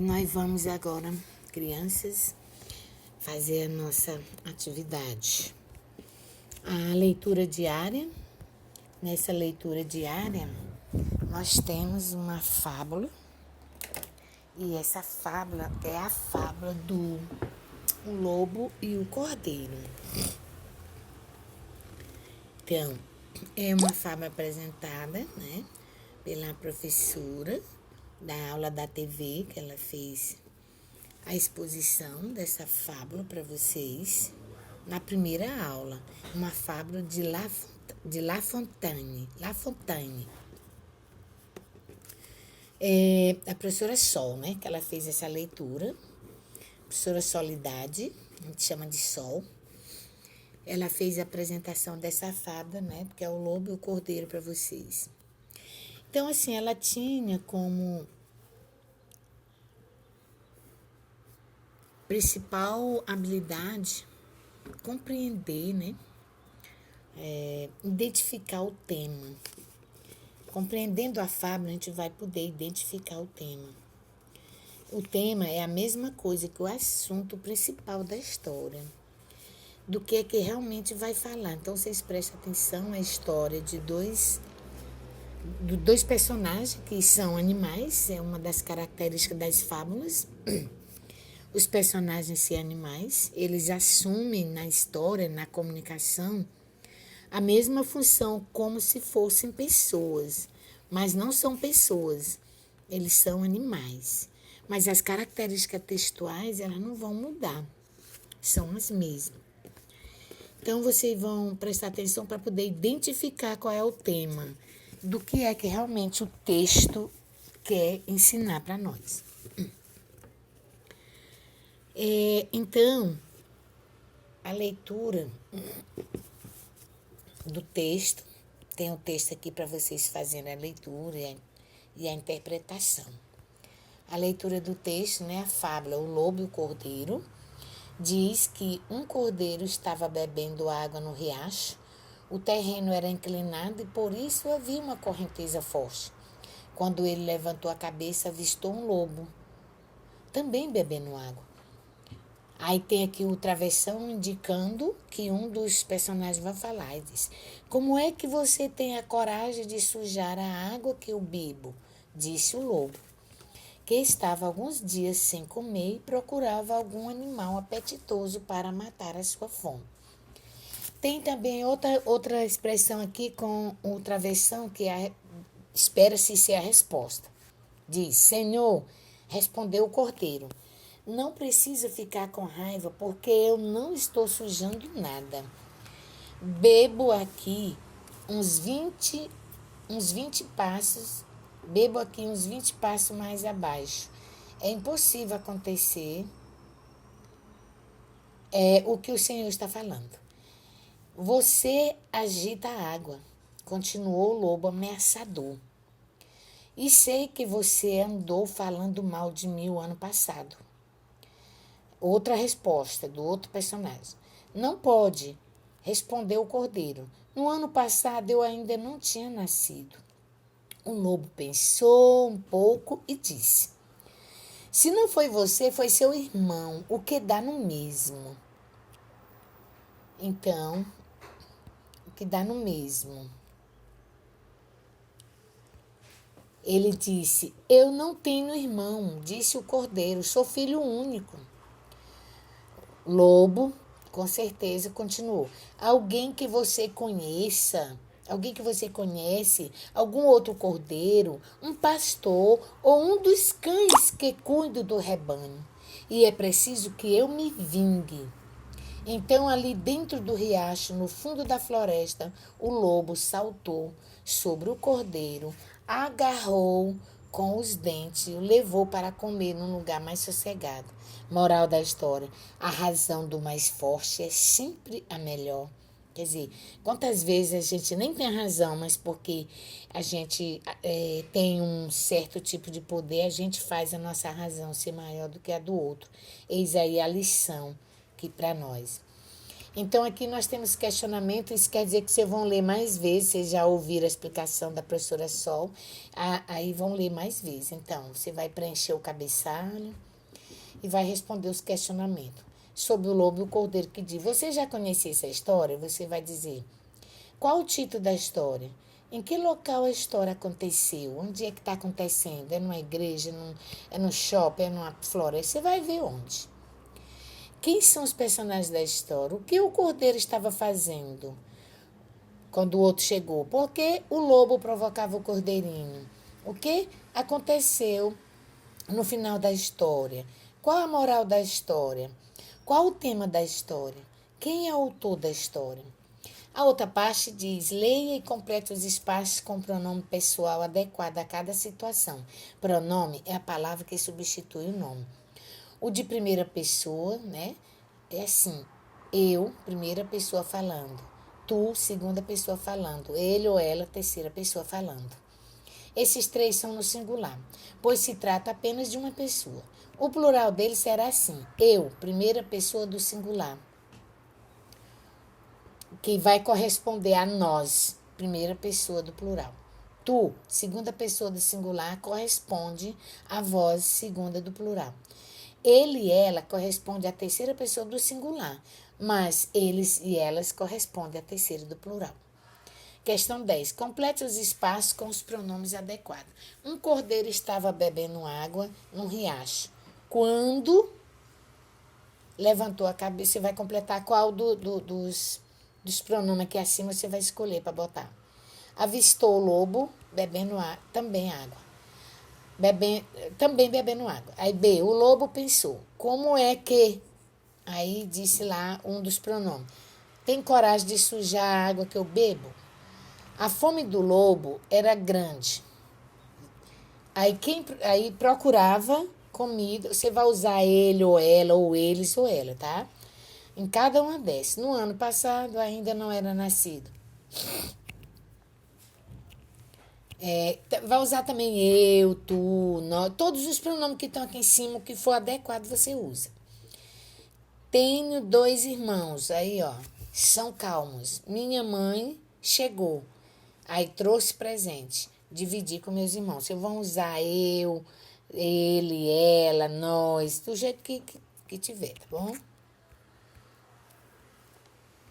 Nós vamos agora, crianças, fazer a nossa atividade. A leitura diária. Nessa leitura diária, nós temos uma fábula. E essa fábula é a fábula do lobo e o cordeiro. Então, é uma fábula apresentada, né, pela professora da aula da TV, que ela fez a exposição dessa fábula para vocês na primeira aula. Uma fábula de La Fontaine. A professora Sol, né, que ela fez essa leitura. Professora Solidade, a gente chama de Sol. Ela fez a apresentação dessa fábula, né, porque é o lobo e o cordeiro para vocês. Então, assim, ela tinha como principal habilidade compreender, né, identificar o tema. Compreendendo a fábula, a gente vai poder identificar o tema. O tema é a mesma coisa que o assunto principal da história, do que realmente vai falar. Então, vocês prestem atenção à história de dois personagens que são animais, é uma das características das fábulas. Os personagens ser animais, eles assumem na história, na comunicação, a mesma função como se fossem pessoas, mas não são pessoas, eles são animais. Mas as características textuais, elas não vão mudar, são as mesmas. Então, vocês vão prestar atenção para poder identificar qual é o tema, do que é que realmente o texto quer ensinar para nós. Então, a leitura do texto, tem um texto aqui para vocês fazerem a leitura e a interpretação. A leitura do texto, né, a fábula O Lobo e o Cordeiro, diz que um cordeiro estava bebendo água no riacho. O terreno era inclinado e por isso havia uma correnteza forte. Quando ele levantou a cabeça, avistou um lobo, também bebendo água. Aí tem aqui o travessão indicando que um dos personagens vai falar. Ele diz: como é que você tem a coragem de sujar a água que eu bebo? Disse o lobo, que estava alguns dias sem comer e procurava algum animal apetitoso para matar a sua fome. Tem também outra expressão aqui com o travessão, que espera-se ser a resposta. Diz: Senhor, respondeu o cordeiro, não precisa ficar com raiva, porque eu não estou sujando nada. Bebo aqui uns 20 passos, uns 20 passos mais abaixo. É impossível acontecer o que o Senhor está falando. Você agita a água, continuou o lobo ameaçador. E sei que você andou falando mal de mim o ano passado. Outra resposta do outro personagem. Não pode, respondeu o cordeiro. No ano passado eu ainda não tinha nascido. O lobo pensou um pouco e disse: se não foi você, foi seu irmão, o que dá no mesmo. Então, o que dá no mesmo. Ele disse: eu não tenho irmão, disse o cordeiro, sou filho único. Lobo, com certeza, continuou. Alguém que você conhece, algum outro cordeiro, um pastor ou um dos cães que cuidam do rebanho. E é preciso que eu me vingue. Então, ali dentro do riacho, no fundo da floresta, o lobo saltou sobre o cordeiro, agarrou com os dentes e o levou para comer num lugar mais sossegado. Moral da história: a razão do mais forte é sempre a melhor. Quer dizer, quantas vezes a gente nem tem razão, mas porque a gente tem um certo tipo de poder, a gente faz a nossa razão ser maior do que a do outro. Eis aí a lição que para nós. Então, aqui nós temos questionamento, isso quer dizer que vocês vão ler mais vezes, vocês já ouviram a explicação da professora Sol, aí vão ler mais vezes. Então, você vai preencher o cabeçalho e vai responder os questionamentos. Sobre o lobo e o cordeiro que diz, você já conhecia essa história? Você vai dizer, qual o título da história? Em que local a história aconteceu? Onde é que está acontecendo? É numa igreja, é no shopping, é numa floresta? Você vai ver onde. Quem são os personagens da história? O que o cordeiro estava fazendo quando o outro chegou? Por que o lobo provocava o cordeirinho? O que aconteceu no final da história? Qual a moral da história? Qual o tema da história? Quem é o autor da história? A outra parte diz, leia e complete os espaços com pronome pessoal adequado a cada situação. Pronome é a palavra que substitui o nome. O de primeira pessoa, né? É assim, eu, primeira pessoa falando. Tu, segunda pessoa falando. Ele ou ela, terceira pessoa falando. Esses três são no singular, pois se trata apenas de uma pessoa. O plural dele será assim, eu, primeira pessoa do singular, que vai corresponder a nós, primeira pessoa do plural. Tu, segunda pessoa do singular, corresponde a vós, segunda do plural. Ele e ela corresponde à terceira pessoa do singular, mas eles e elas correspondem à terceira do plural. Questão 10. Complete os espaços com os pronomes adequados. Um cordeiro estava bebendo água num riacho. Quando levantou a cabeça, você vai completar qual dos pronomes aqui acima você vai escolher para botar. Avistou o lobo bebendo também água. Também bebendo água. Aí B, o lobo pensou, como é que... Aí disse lá um dos pronomes. Tem coragem de sujar a água que eu bebo? A fome do lobo era grande. Aí procurava comida. Você vai usar ele ou ela, ou eles ou ela, tá? Em cada uma dessas. No ano passado ainda não era nascido. Vai usar também eu, tu, nós, todos os pronomes que estão aqui em cima, o que for adequado você usa. Tenho 2 irmãos, aí ó, são calmos. Minha mãe chegou, aí trouxe presente, dividi com meus irmãos. Vocês vão usar eu, ele, ela, nós, do jeito que tiver, tá bom?